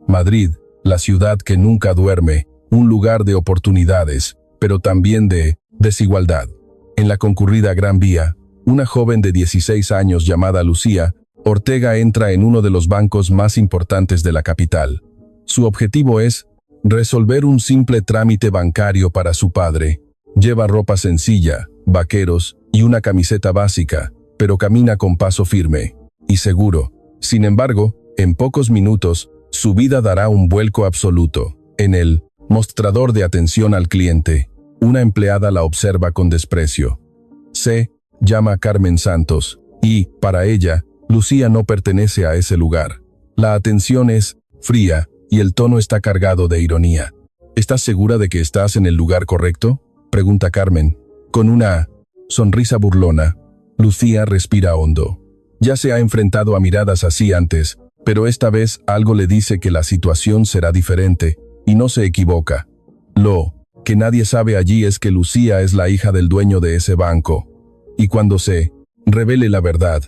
Madrid, la ciudad que nunca duerme, un lugar de oportunidades, pero también de desigualdad. En la concurrida Gran Vía, una joven de 16 años llamada Lucía Ortega entra en uno de los bancos más importantes de la capital. Su objetivo es resolver un simple trámite bancario para su padre. Lleva ropa sencilla, vaqueros y una camiseta básica, pero camina con paso firme y seguro. Sin embargo, en pocos minutos, su vida dará un vuelco absoluto. En el mostrador de atención al cliente, una empleada la observa con desprecio. Se llama Carmen Santos, y, para ella, Lucía no pertenece a ese lugar. La atención es fría, y el tono está cargado de ironía. ¿Estás segura de que estás en el lugar correcto?, pregunta Carmen. Con una sonrisa burlona, Lucía respira hondo. Ya se ha enfrentado a miradas así antes, pero esta vez algo le dice que la situación será diferente, y no se equivoca. Lo que nadie sabe allí es que Lucía es la hija del dueño de ese banco. Y cuando se revele la verdad,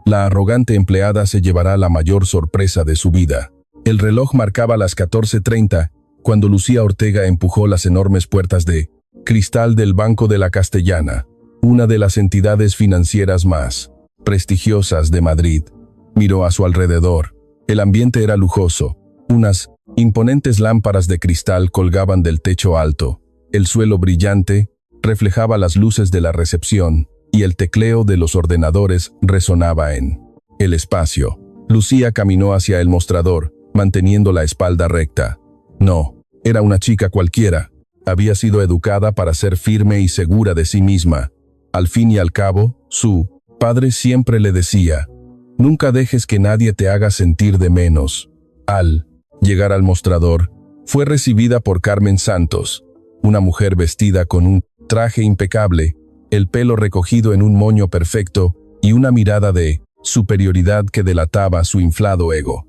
la arrogante empleada se llevará la mayor sorpresa de su vida. El reloj marcaba las 14:30, cuando Lucía Ortega empujó las enormes puertas de cristal del Banco de la Castellana, una de las entidades financieras más prestigiosas de Madrid. Miró a su alrededor. El ambiente era lujoso. Unas imponentes lámparas de cristal colgaban del techo alto. El suelo brillante reflejaba las luces de la recepción, y el tecleo de los ordenadores resonaba en el espacio. Lucía caminó hacia el mostrador, manteniendo la espalda recta. No, era una chica cualquiera. Había sido educada para ser firme y segura de sí misma. Al fin y al cabo, su padre siempre le decía: nunca dejes que nadie te haga sentir de menos. Al llegar al mostrador, fue recibida por Carmen Santos, una mujer vestida con un traje impecable, el pelo recogido en un moño perfecto y una mirada de superioridad que delataba su inflado ego.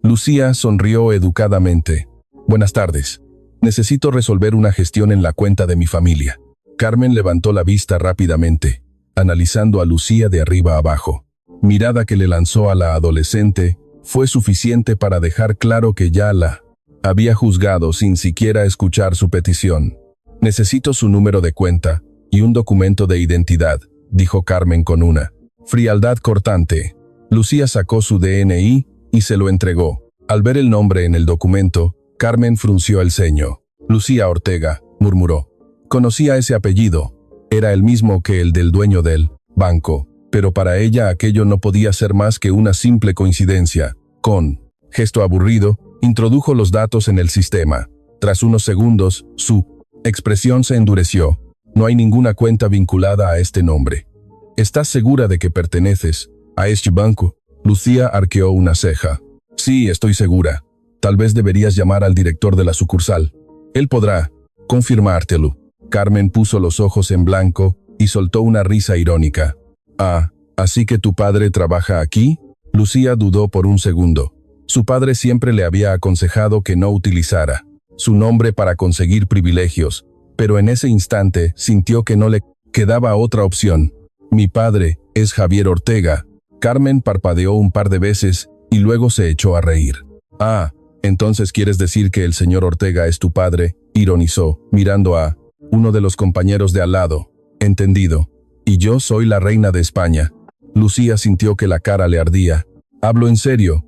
Lucía sonrió educadamente. Buenas tardes. Necesito resolver una gestión en la cuenta de mi familia. Carmen levantó la vista rápidamente, analizando a Lucía de arriba abajo. Mirada que le lanzó a la adolescente fue suficiente para dejar claro que ya la había juzgado sin siquiera escuchar su petición. Necesito su número de cuenta y un documento de identidad, dijo Carmen con una frialdad cortante. Lucía sacó su DNI y se lo entregó. Al ver el nombre en el documento, Carmen frunció el ceño. Lucía Ortega, murmuró. Conocía ese apellido. Era el mismo que el del dueño del banco, pero para ella aquello no podía ser más que una simple coincidencia. Con gesto aburrido, introdujo los datos en el sistema. Tras unos segundos, su expresión se endureció. No hay ninguna cuenta vinculada a este nombre. ¿Estás segura de que perteneces a este banco? Lucía arqueó una ceja. Sí, estoy segura. Tal vez deberías llamar al director de la sucursal. Él podrá confirmártelo. Carmen puso los ojos en blanco y soltó una risa irónica. Ah, ¿así que tu padre trabaja aquí? Lucía dudó por un segundo. Su padre siempre le había aconsejado que no utilizara su nombre para conseguir privilegios, pero en ese instante sintió que no le quedaba otra opción. Mi padre es Javier Ortega. Carmen parpadeó un par de veces y luego se echó a reír. Ah, entonces ¿quieres decir que el señor Ortega es tu padre?, ironizó, mirando a uno de los compañeros de al lado. Entendido. Y yo soy la reina de España. Lucía sintió que la cara le ardía. Hablo en serio.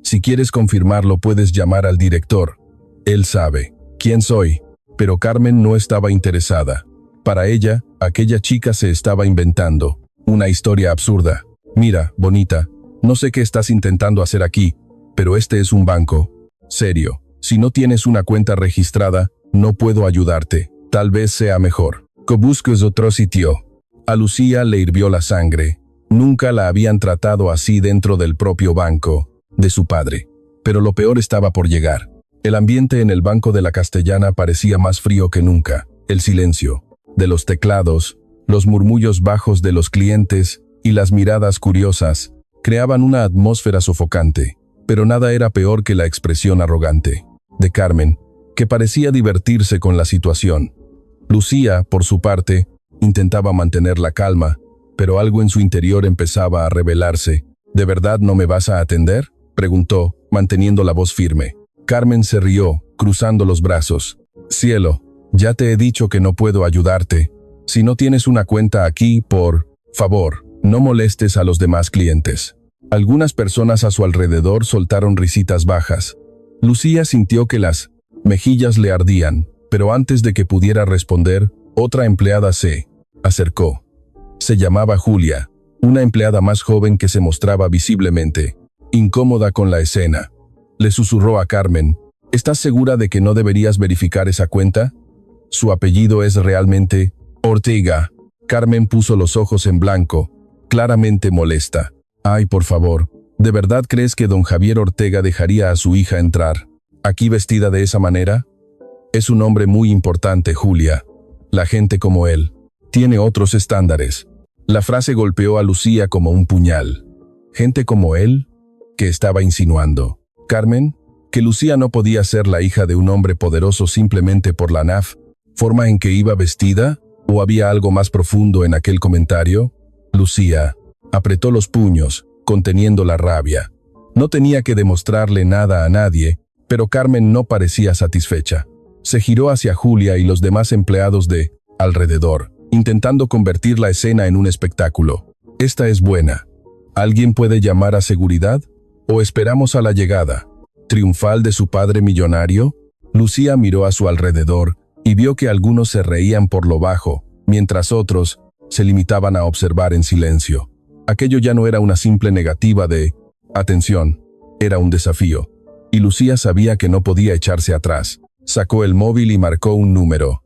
Si quieres confirmarlo puedes llamar al director. Él sabe quién soy. Pero Carmen no estaba interesada. Para ella, aquella chica se estaba inventando una historia absurda. Mira, bonita, no sé qué estás intentando hacer aquí, pero este es un banco serio. Si no tienes una cuenta registrada, no puedo ayudarte. Tal vez sea mejor que busques otro sitio. A Lucía le hirvió la sangre. Nunca la habían tratado así dentro del propio banco de su padre. Pero lo peor estaba por llegar. El ambiente en el Banco de la Castellana parecía más frío que nunca. El silencio de los teclados, los murmullos bajos de los clientes y las miradas curiosas creaban una atmósfera sofocante. Pero nada era peor que la expresión arrogante de Carmen, que parecía divertirse con la situación. Lucía, por su parte, intentaba mantener la calma, pero algo en su interior empezaba a revelarse. ¿De verdad no me vas a atender?, preguntó, manteniendo la voz firme. Carmen se rió, cruzando los brazos. Cielo, ya te he dicho que no puedo ayudarte. Si no tienes una cuenta aquí, por favor, no molestes a los demás clientes. Algunas personas a su alrededor soltaron risitas bajas. Lucía sintió que las mejillas le ardían, pero antes de que pudiera responder, otra empleada se acercó. Se llamaba Julia, una empleada más joven que se mostraba visiblemente incómoda con la escena. Le susurró a Carmen: ¿estás segura de que no deberías verificar esa cuenta? Su apellido es realmente Ortega. Carmen puso los ojos en blanco, claramente molesta. Ay, por favor, ¿de verdad crees que don Javier Ortega dejaría a su hija entrar aquí vestida de esa manera? Es un hombre muy importante, Julia. La gente como él tiene otros estándares. La frase golpeó a Lucía como un puñal. ¿Gente como él? ¿Qué estaba insinuando Carmen? ¿Que Lucía no podía ser la hija de un hombre poderoso simplemente por la forma en que iba vestida? ¿O había algo más profundo en aquel comentario? Lucía apretó los puños, conteniendo la rabia. No tenía que demostrarle nada a nadie, pero Carmen no parecía satisfecha. Se giró hacia Julia y los demás empleados de alrededor, intentando convertir la escena en un espectáculo. Esta es buena. ¿Alguien puede llamar a seguridad? ¿O esperamos a la llegada triunfal de su padre millonario? Lucía miró a su alrededor y vio que algunos se reían por lo bajo, mientras otros se limitaban a observar en silencio. Aquello ya no era una simple negativa de atención, era un desafío. Y Lucía sabía que no podía echarse atrás. Sacó el móvil y marcó un número.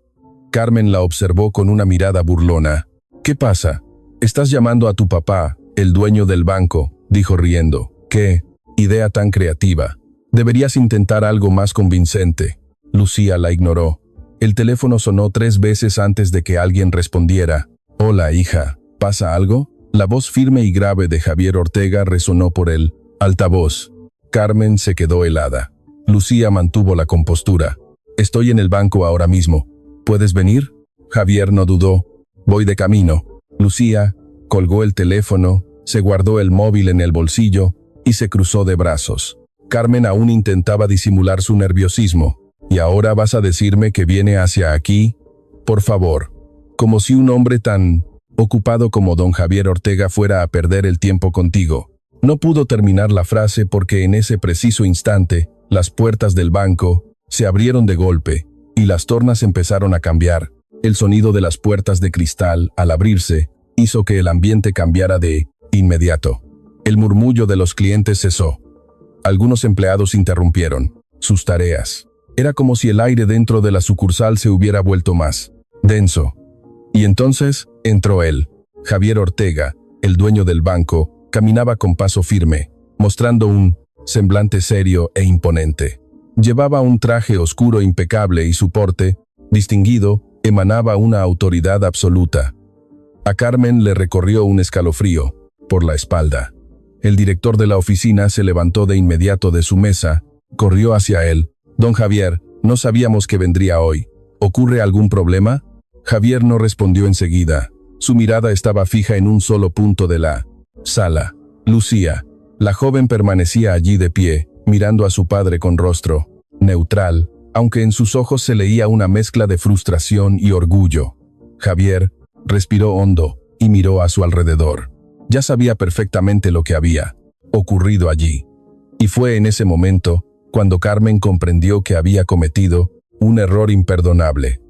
Carmen la observó con una mirada burlona. ¿Qué pasa? Estás llamando a tu papá, el dueño del banco, dijo riendo. ¿Qué idea tan creativa? Deberías intentar algo más convincente. Lucía la ignoró. El teléfono sonó 3 veces antes de que alguien respondiera. Hola, hija, ¿pasa algo? La voz firme y grave de Javier Ortega resonó por el altavoz. Carmen se quedó helada. Lucía mantuvo la compostura. Estoy en el banco ahora mismo. ¿Puedes venir? Javier no dudó. Voy de camino. Lucía colgó el teléfono, se guardó el móvil en el bolsillo y se cruzó de brazos. Carmen aún intentaba disimular su nerviosismo. ¿Y ahora vas a decirme que viene hacia aquí? Por favor. Como si un hombre tan ocupado como don Javier Ortega fuera a perder el tiempo contigo. No pudo terminar la frase porque en ese preciso instante, las puertas del banco se abrieron de golpe y las tornas empezaron a cambiar. El sonido de las puertas de cristal, al abrirse, hizo que el ambiente cambiara de inmediato. El murmullo de los clientes cesó. Algunos empleados interrumpieron sus tareas. Era como si el aire dentro de la sucursal se hubiera vuelto más denso. Y entonces entró él. Javier Ortega, el dueño del banco, caminaba con paso firme, mostrando un semblante serio e imponente. Llevaba un traje oscuro impecable y su porte, distinguido, emanaba una autoridad absoluta. A Carmen le recorrió un escalofrío por la espalda. El director de la oficina se levantó de inmediato de su mesa, corrió hacia él. Don Javier, no sabíamos que vendría hoy. ¿Ocurre algún problema? Javier no respondió enseguida. Su mirada estaba fija en un solo punto de la sala. Lucía. La joven permanecía allí de pie, mirando a su padre con rostro neutral, aunque en sus ojos se leía una mezcla de frustración y orgullo. Javier respiró hondo y miró a su alrededor. Ya sabía perfectamente lo que había ocurrido allí. Y fue en ese momento cuando Carmen comprendió que había cometido un error imperdonable.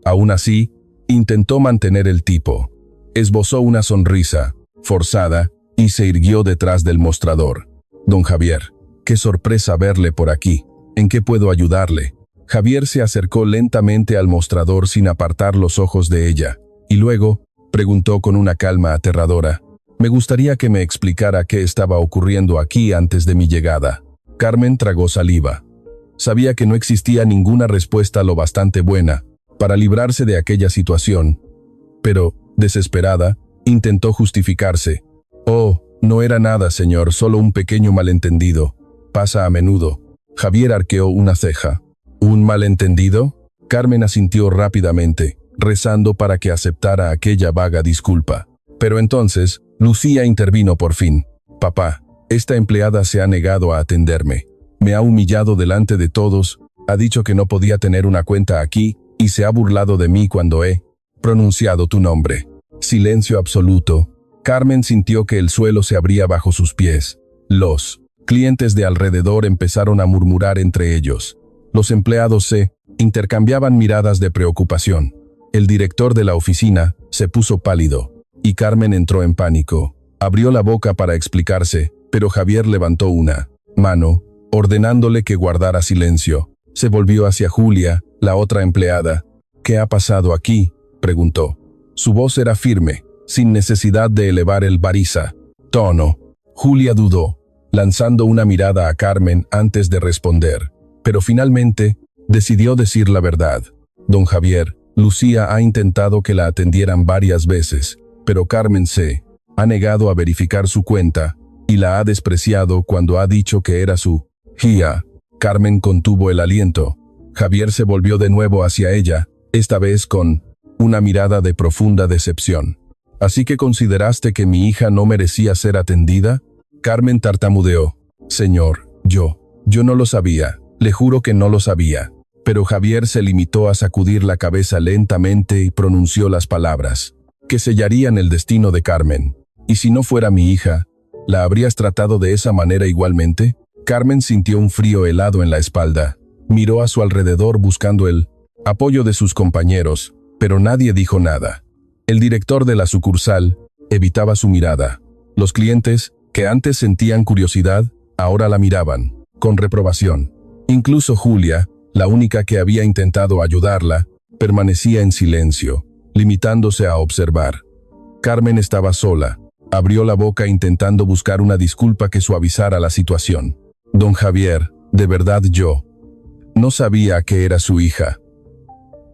Aún así, intentó mantener el tipo. Esbozó una sonrisa forzada y se irguió detrás del mostrador. Don Javier, qué sorpresa verle por aquí. ¿En qué puedo ayudarle? Javier se acercó lentamente al mostrador sin apartar los ojos de ella, y luego preguntó con una calma aterradora. Me gustaría que me explicara qué estaba ocurriendo aquí antes de mi llegada. Carmen tragó saliva. Sabía que no existía ninguna respuesta lo bastante buena para librarse de aquella situación, pero, desesperada, intentó justificarse. Oh, no era nada, señor, solo un pequeño malentendido. Pasa a menudo. Javier arqueó una ceja. ¿Un malentendido? Carmen asintió rápidamente, rezando para que aceptara aquella vaga disculpa. Pero entonces, Lucía intervino por fin. Papá, esta empleada se ha negado a atenderme. Me ha humillado delante de todos, ha dicho que no podía tener una cuenta aquí, y se ha burlado de mí cuando he pronunciado tu nombre. Silencio absoluto. Carmen sintió que el suelo se abría bajo sus pies. Los clientes de alrededor empezaron a murmurar entre ellos. Los empleados se intercambiaban miradas de preocupación. El director de la oficina se puso pálido, y Carmen entró en pánico. Abrió la boca para explicarse, pero Javier levantó una mano, ordenándole que guardara silencio. Se volvió hacia Julia, la otra empleada. «¿Qué ha pasado aquí?», preguntó. Su voz era firme, sin necesidad de elevar el tono. Julia dudó, lanzando una mirada a Carmen antes de responder, pero finalmente decidió decir la verdad. «Don Javier, Lucía ha intentado que la atendieran varias veces, pero Carmen se ha negado a verificar su cuenta y la ha despreciado cuando ha dicho que era su hija». Carmen contuvo el aliento. Javier se volvió de nuevo hacia ella, esta vez con una mirada de profunda decepción. «¿Así que consideraste que mi hija no merecía ser atendida?». Carmen tartamudeó. «Señor, yo no lo sabía, le juro que no lo sabía». Pero Javier se limitó a sacudir la cabeza lentamente y pronunció las palabras que sellarían el destino de Carmen. «¿Y si no fuera mi hija, la habrías tratado de esa manera igualmente?». Carmen sintió un frío helado en la espalda. Miró a su alrededor buscando el apoyo de sus compañeros, pero nadie dijo nada. El director de la sucursal evitaba su mirada. Los clientes, que antes sentían curiosidad, ahora la miraban, con reprobación. Incluso Julia, la única que había intentado ayudarla, permanecía en silencio, limitándose a observar. Carmen estaba sola. Abrió la boca intentando buscar una disculpa que suavizara la situación. «Don Javier, de verdad yo no sabía que era su hija.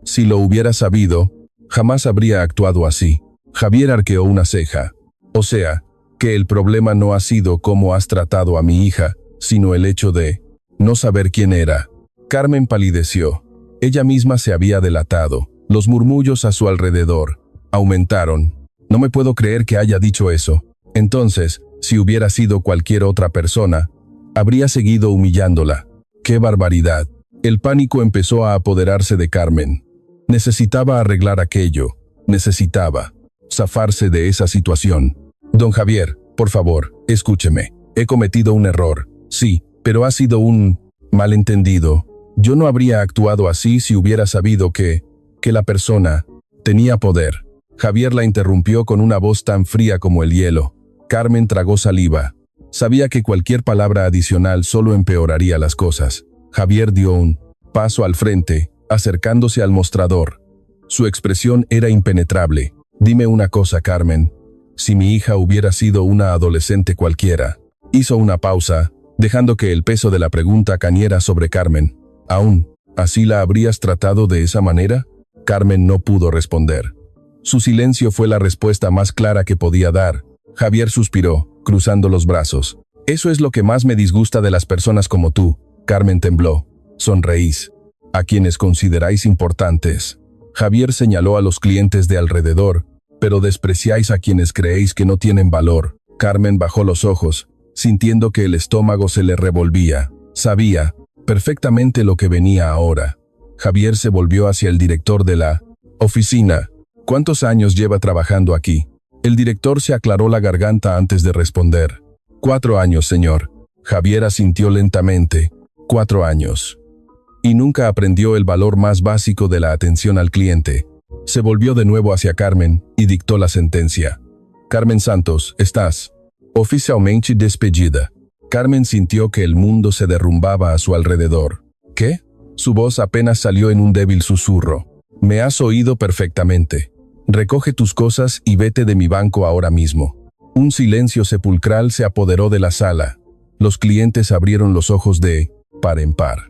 Si lo hubiera sabido, jamás habría actuado así». Javier arqueó una ceja. «O sea, que el problema no ha sido cómo has tratado a mi hija, sino el hecho de no saber quién era». Carmen palideció. Ella misma se había delatado. Los murmullos a su alrededor aumentaron. «No me puedo creer que haya dicho eso». Entonces, si hubiera sido cualquier otra persona, habría seguido humillándola. ¡Qué barbaridad! El pánico empezó a apoderarse de Carmen. Necesitaba arreglar aquello. Necesitaba zafarse de esa situación. «Don Javier, por favor, escúcheme. He cometido un error. Sí, pero ha sido un malentendido. Yo no habría actuado así si hubiera sabido que la persona tenía poder». Javier la interrumpió con una voz tan fría como el hielo. Carmen tragó saliva. Sabía que cualquier palabra adicional solo empeoraría las cosas. Javier dio un paso al frente, acercándose al mostrador. Su expresión era impenetrable. «Dime una cosa, Carmen. Si mi hija hubiera sido una adolescente cualquiera». Hizo una pausa, dejando que el peso de la pregunta cayera sobre Carmen. «¿Aún así la habrías tratado de esa manera?». Carmen no pudo responder. Su silencio fue la respuesta más clara que podía dar. Javier suspiró, cruzando los brazos. «Eso es lo que más me disgusta de las personas como tú». Carmen tembló. «Sonreís. A quienes consideráis importantes». Javier señaló a los clientes de alrededor. «Pero despreciáis a quienes creéis que no tienen valor». Carmen bajó los ojos, sintiendo que el estómago se le revolvía. Sabía perfectamente lo que venía ahora. Javier se volvió hacia el director de la oficina. «¿Cuántos años lleva trabajando aquí?». El director se aclaró la garganta antes de responder. 4 años, señor». Javier asintió lentamente. 4 años. Y nunca aprendió el valor más básico de la atención al cliente. Se volvió de nuevo hacia Carmen y dictó la sentencia. «Carmen Santos, estás oficialmente despedida». Carmen sintió que el mundo se derrumbaba a su alrededor. «¿Qué?». Su voz apenas salió en un débil susurro. «Me has oído perfectamente. Recoge tus cosas y vete de mi banco ahora mismo». Un silencio sepulcral se apoderó de la sala. Los clientes abrieron los ojos de par en par.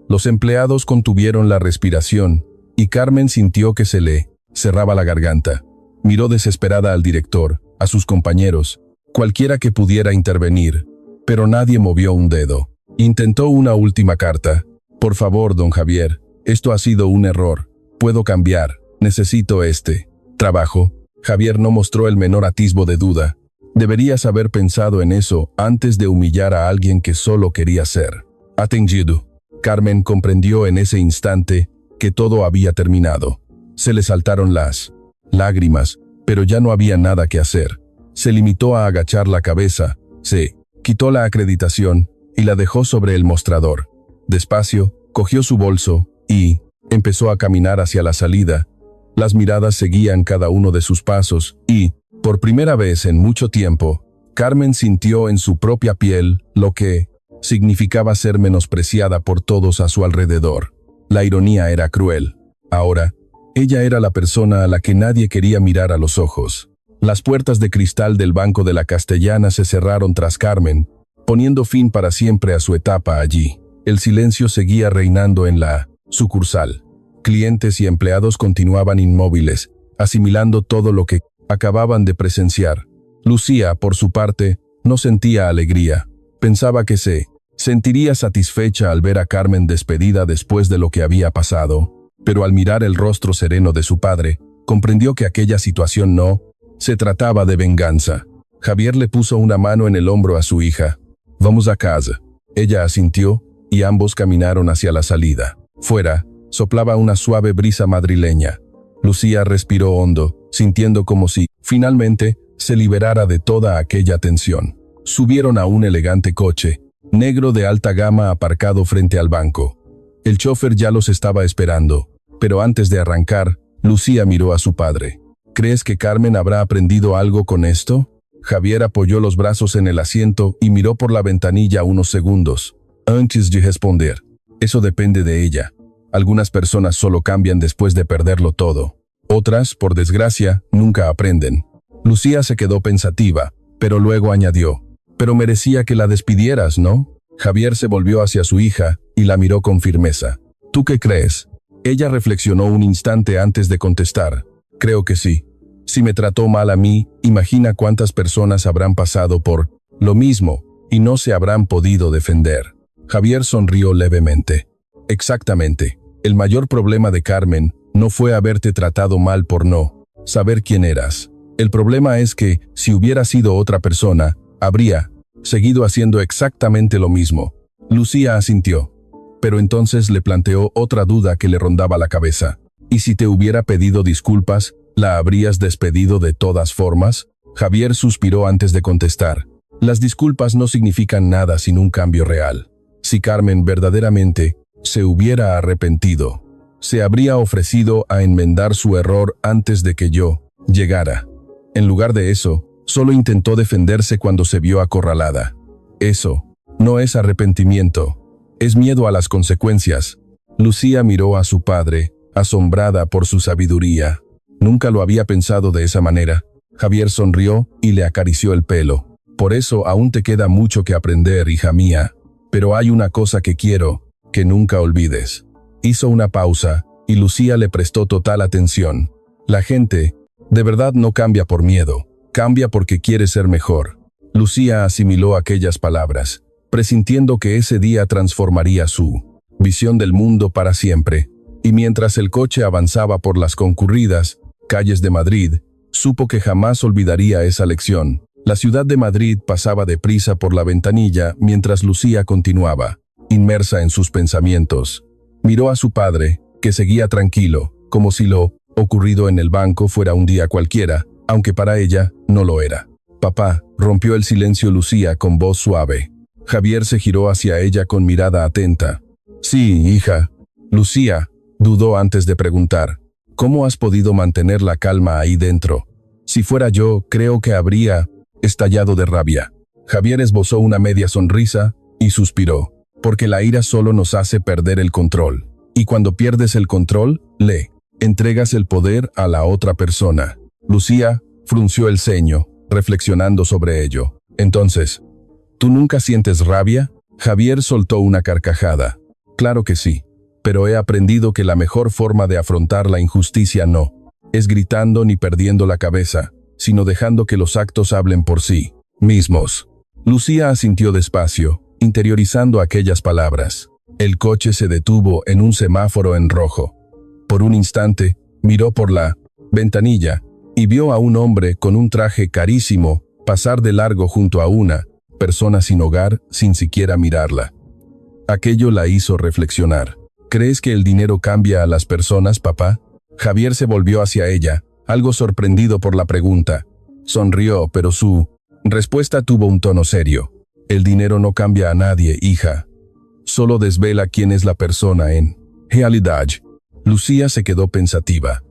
Los empleados contuvieron la respiración, y Carmen sintió que se le cerraba la garganta. Miró desesperada al director, a sus compañeros, cualquiera que pudiera intervenir, pero nadie movió un dedo. Intentó una última carta. «Por favor, don Javier, esto ha sido un error. Puedo cambiar. Necesito este trabajo». Javier no mostró el menor atisbo de duda. Deberías haber pensado en eso antes de humillar a alguien que solo quería ser Atendido. Carmen comprendió en ese instante que todo había terminado. Se le saltaron las lágrimas, pero ya no había nada que hacer. Se limitó a agachar la cabeza, se quitó la acreditación y la dejó sobre el mostrador. Despacio, cogió su bolso y empezó a caminar hacia la salida. Las miradas seguían cada uno de sus pasos y, por primera vez en mucho tiempo, Carmen sintió en su propia piel lo que significaba ser menospreciada por todos a su alrededor. La ironía era cruel. Ahora, ella era la persona a la que nadie quería mirar a los ojos. Las puertas de cristal del Banco de la Castellana se cerraron tras Carmen, poniendo fin para siempre a su etapa allí. El silencio seguía reinando en la sucursal. Clientes y empleados continuaban inmóviles, asimilando todo lo que acababan de presenciar. Lucía, por su parte, no sentía alegría. Pensaba que se sentiría satisfecha al ver a Carmen despedida después de lo que había pasado, pero al mirar el rostro sereno de su padre, comprendió que aquella situación no se trataba de venganza. Javier le puso una mano en el hombro a su hija. «Vamos a casa». Ella asintió y ambos caminaron hacia la salida. Fuera, soplaba una suave brisa madrileña. Lucía respiró hondo, sintiendo como si, finalmente, se liberara de toda aquella tensión. Subieron a un elegante coche, negro de alta gama aparcado frente al banco. El chofer ya los estaba esperando, pero antes de arrancar, Lucía miró a su padre. «¿Crees que Carmen habrá aprendido algo con esto?» Javier apoyó los brazos en el asiento y miró por la ventanilla unos segundos. Antes de responder, «Eso depende de ella. Algunas personas solo cambian después de perderlo todo. Otras, por desgracia, nunca aprenden». Lucía se quedó pensativa, pero luego añadió, «Pero merecía que la despidieras, ¿no?» Javier se volvió hacia su hija y la miró con firmeza. «¿Tú qué crees?» Ella reflexionó un instante antes de contestar. «Creo que sí. Si me trató mal a mí, imagina cuántas personas habrán pasado por lo mismo y no se habrán podido defender». Javier sonrió levemente. «Exactamente. El mayor problema de Carmen no fue haberte tratado mal por no saber quién eras. El problema es que, si hubiera sido otra persona, habría seguido haciendo exactamente lo mismo». Lucía asintió. Pero entonces le planteó otra duda que le rondaba la cabeza. «¿Y si te hubiera pedido disculpas, la habrías despedido de todas formas?» Javier suspiró antes de contestar. «Las disculpas no significan nada sin un cambio real. Si Carmen verdaderamente se hubiera arrepentido, se habría ofrecido a enmendar su error antes de que yo llegara. En lugar de eso, solo intentó defenderse cuando se vio acorralada. Eso no es arrepentimiento, es miedo a las consecuencias». Lucía miró a su padre, asombrada por su sabiduría. Nunca lo había pensado de esa manera. Javier sonrió y le acarició el pelo. «Por eso aún te queda mucho que aprender, hija mía. Pero hay una cosa que quiero que nunca olvides». Hizo una pausa y Lucía le prestó total atención. «La gente, de verdad, no cambia por miedo, cambia porque quiere ser mejor». Lucía asimiló aquellas palabras, presintiendo que ese día transformaría su visión del mundo para siempre. Y mientras el coche avanzaba por las concurridas calles de Madrid, supo que jamás olvidaría esa lección. La ciudad de Madrid pasaba deprisa por la ventanilla mientras Lucía continuaba, inmersa en sus pensamientos. Miró a su padre, que seguía tranquilo, como si lo ocurrido en el banco fuera un día cualquiera, aunque para ella no lo era. «Papá», rompió el silencio Lucía con voz suave. Javier se giró hacia ella con mirada atenta. «Sí, hija». Lucía dudó antes de preguntar, «¿Cómo has podido mantener la calma ahí dentro? Si fuera yo, creo que habría estallado de rabia». Javier esbozó una media sonrisa y suspiró. «Porque la ira solo nos hace perder el control. Y cuando pierdes el control, le entregas el poder a la otra persona». Lucía frunció el ceño, reflexionando sobre ello. «Entonces, ¿tú nunca sientes rabia?» Javier soltó una carcajada. «Claro que sí. Pero he aprendido que la mejor forma de afrontar la injusticia no es gritando ni perdiendo la cabeza, sino dejando que los actos hablen por sí mismos». Lucía asintió despacio, interiorizando aquellas palabras. El coche se detuvo en un semáforo en rojo. Por un instante, miró por la ventanilla y vio a un hombre con un traje carísimo pasar de largo junto a una persona sin hogar sin siquiera mirarla. Aquello la hizo reflexionar. ¿Crees que el dinero cambia a las personas, papá? Javier se volvió hacia ella, algo sorprendido por la pregunta. Sonrió, pero su respuesta tuvo un tono serio. El dinero no cambia a nadie, hija. Solo desvela quién es la persona en realidad. Lucía se quedó pensativa.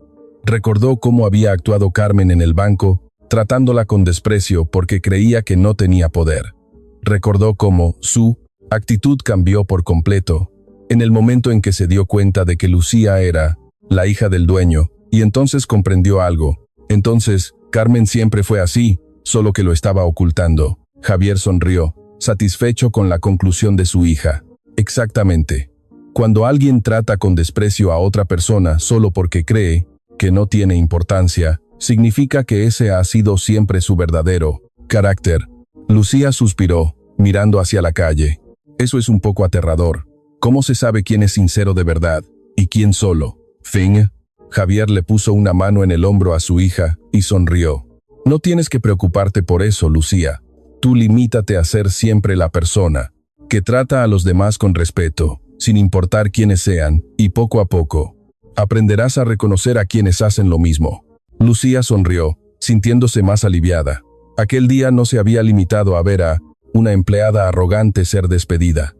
Recordó cómo había actuado Carmen en el banco, tratándola con desprecio porque creía que no tenía poder. Recordó cómo su actitud cambió por completo en el momento en que se dio cuenta de que Lucía era la hija del dueño, y entonces comprendió algo. Entonces, Carmen siempre fue así, solo que lo estaba ocultando. Javier sonrió, satisfecho con la conclusión de su hija. Exactamente. Cuando alguien trata con desprecio a otra persona solo porque cree que no tiene importancia, significa que ese ha sido siempre su verdadero carácter. Lucía suspiró, mirando hacia la calle. Eso es un poco aterrador. ¿Cómo se sabe quién es sincero de verdad y quién solo? Fin. Javier le puso una mano en el hombro a su hija y sonrió. No tienes que preocuparte por eso, Lucía. Tú limítate a ser siempre la persona que trata a los demás con respeto, sin importar quiénes sean, y poco a poco aprenderás a reconocer a quienes hacen lo mismo. Lucía sonrió, sintiéndose más aliviada. Aquel día no se había limitado a ver a una empleada arrogante ser despedida.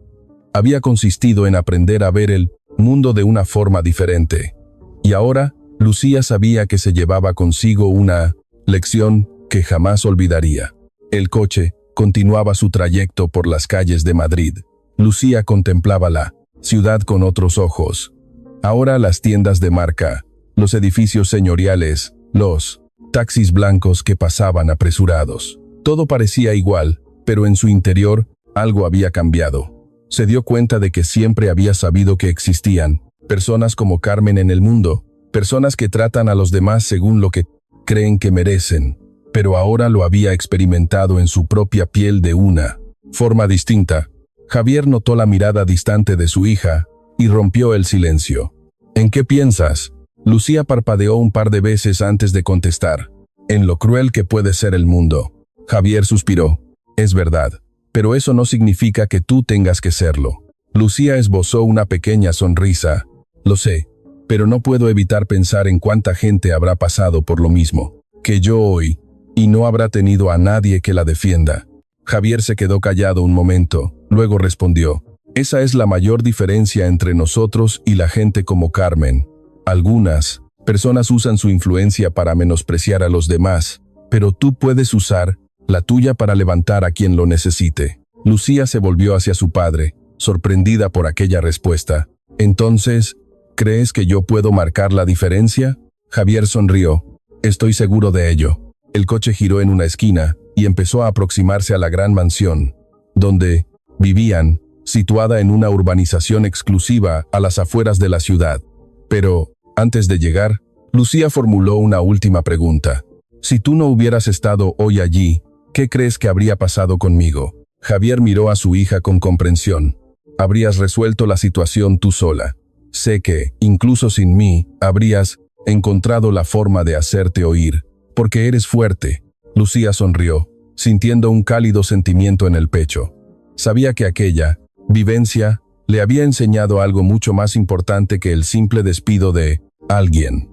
Había consistido en aprender a ver el mundo de una forma diferente. Y ahora, Lucía sabía que se llevaba consigo una lección que jamás olvidaría. El coche continuaba su trayecto por las calles de Madrid. Lucía contemplaba la ciudad con otros ojos. Ahora las tiendas de marca, los edificios señoriales, los taxis blancos que pasaban apresurados. Todo parecía igual, pero en su interior algo había cambiado. Se dio cuenta de que siempre había sabido que existían personas como Carmen en el mundo, personas que tratan a los demás según lo que creen que merecen, pero ahora lo había experimentado en su propia piel de una forma distinta. Javier notó la mirada distante de su hija y rompió el silencio. ¿En qué piensas? Lucía parpadeó un par de veces antes de contestar. En lo cruel que puede ser el mundo. Javier suspiró. Es verdad, pero eso no significa que tú tengas que serlo. Lucía esbozó una pequeña sonrisa. Lo sé, pero no puedo evitar pensar en cuánta gente habrá pasado por lo mismo que yo hoy, y no habrá tenido a nadie que la defienda. Javier se quedó callado un momento, luego respondió. Esa es la mayor diferencia entre nosotros y la gente como Carmen. Algunas personas usan su influencia para menospreciar a los demás, pero tú puedes usar la tuya para levantar a quien lo necesite. Lucía se volvió hacia su padre, sorprendida por aquella respuesta. Entonces, ¿crees que yo puedo marcar la diferencia? Javier sonrió. Estoy seguro de ello. El coche giró en una esquina y empezó a aproximarse a la gran mansión, donde vivían, situada en una urbanización exclusiva a las afueras de la ciudad. Pero, antes de llegar, Lucía formuló una última pregunta. Si tú no hubieras estado hoy allí, ¿qué crees que habría pasado conmigo? Javier miró a su hija con comprensión. Habrías resuelto la situación tú sola. Sé que, incluso sin mí, habrías encontrado la forma de hacerte oír, porque eres fuerte. Lucía sonrió, sintiendo un cálido sentimiento en el pecho. Sabía que aquella vivencia le había enseñado algo mucho más importante que el simple despido de alguien.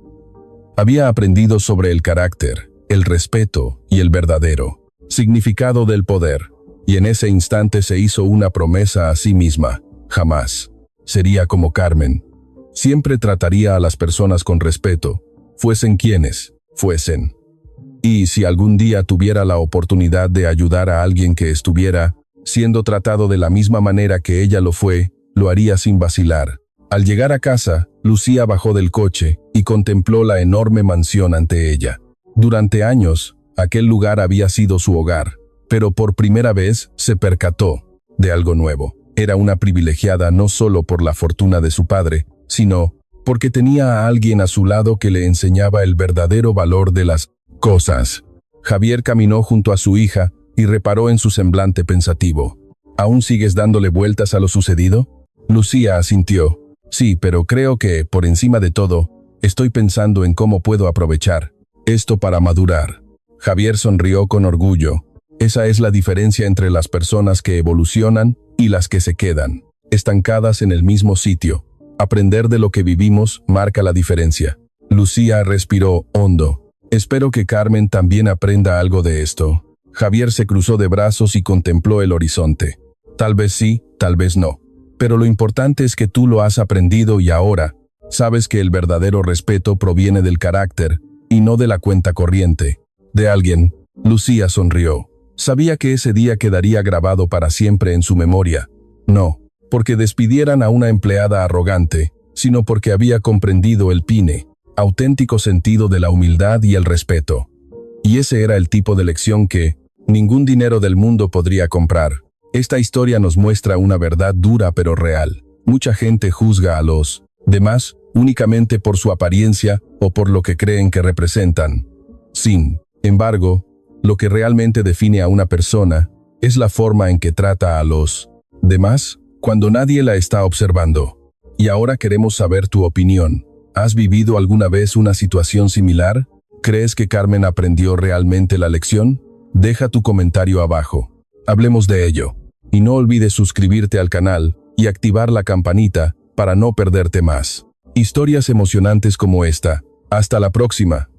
Había aprendido sobre el carácter, el respeto y el verdadero significado del poder, y en ese instante se hizo una promesa a sí misma. Jamás sería como Carmen. Siempre trataría a las personas con respeto, fuesen quienes fuesen. Y si algún día tuviera la oportunidad de ayudar a alguien que estuviera siendo tratado de la misma manera que ella lo fue, lo haría sin vacilar. Al llegar a casa, Lucía bajó del coche y contempló la enorme mansión ante ella. Durante años, aquel lugar había sido su hogar, pero por primera vez se percató de algo nuevo. Era una privilegiada no solo por la fortuna de su padre, sino porque tenía a alguien a su lado que le enseñaba el verdadero valor de las cosas. Javier caminó junto a su hija y reparó en su semblante pensativo. ¿Aún sigues dándole vueltas a lo sucedido? Lucía asintió. Sí, pero creo que, por encima de todo, estoy pensando en cómo puedo aprovechar esto para madurar. Javier sonrió con orgullo. Esa es la diferencia entre las personas que evolucionan y las que se quedan. estancadas en el mismo sitio. Aprender de lo que vivimos marca la diferencia. Lucía respiró hondo. Espero que Carmen también aprenda algo de esto. Javier se cruzó de brazos y contempló el horizonte. Tal vez sí, tal vez no. Pero lo importante es que tú lo has aprendido y ahora sabes que el verdadero respeto proviene del carácter y no de la cuenta corriente de alguien. Lucía sonrió. Sabía que ese día quedaría grabado para siempre en su memoria. No, porque despidieran a una empleada arrogante, sino porque había comprendido el PINE, auténtico sentido de la humildad y el respeto. Y ese era el tipo de lección que ningún dinero del mundo podría comprar. Esta historia nos muestra una verdad dura pero real. Mucha gente juzga a los demás únicamente por su apariencia o por lo que creen que representan. Sin embargo, lo que realmente define a una persona es la forma en que trata a los demás cuando nadie la está observando. Y ahora queremos saber tu opinión. ¿Has vivido alguna vez una situación similar? ¿Crees que Carmen aprendió realmente la lección? Deja tu comentario abajo. Hablemos de ello. Y no olvides suscribirte al canal y activar la campanita para no perderte más historias emocionantes como esta. Hasta la próxima.